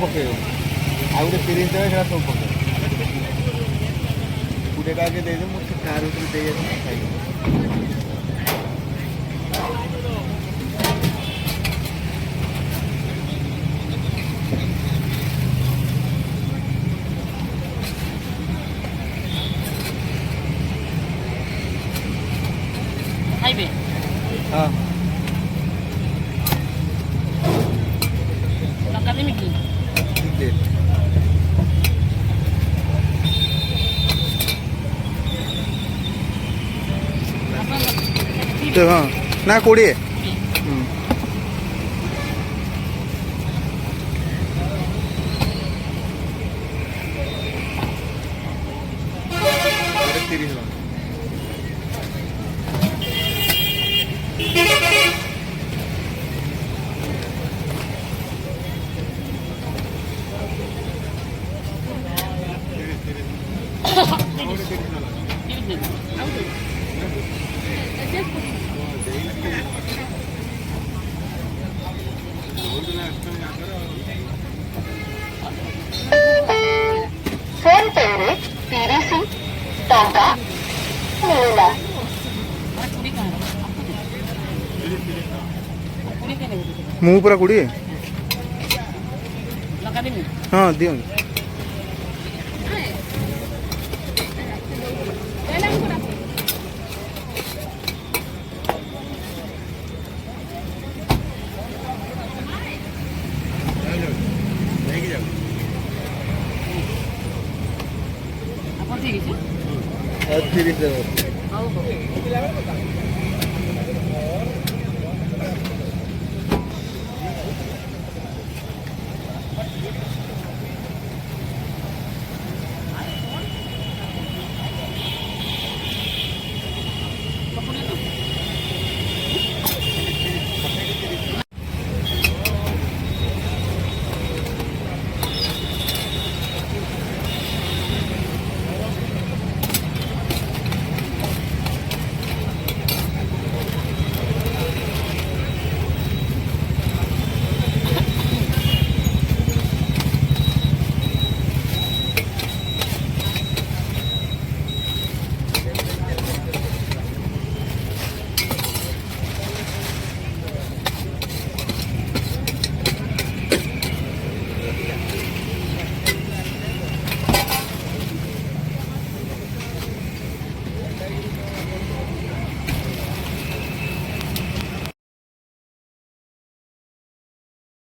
ପକେଇବ ଆଉ ଗୋଟେ 30 ଦେବେ ସେଟା ସବୁ ପକେଇବ 20 ଟଙ୍କା ଦେଇଦେବେ ମୁଁ ସେ କାର୍ ଭିତରେ ଦେଇ ଆସିବି ଖାଇବି। ଖାଇବେ? ହଁ ଲଙ୍କା ଦେମି କି? ହଁ ନା 20 30 ଟଙ୍କା। ଫୋନ୍ ପେରେ 30 ଟଙ୍କା ମିଳିଲା। ମୁଁ ପୁରା 20 ଲଙ୍କା ଦେମି? ହଁ ଦିଅନ୍ତୁ। ଆପଣ ଠିକ୍ ଅଛି? 30 ଦେବ। ହଉ ହଉ।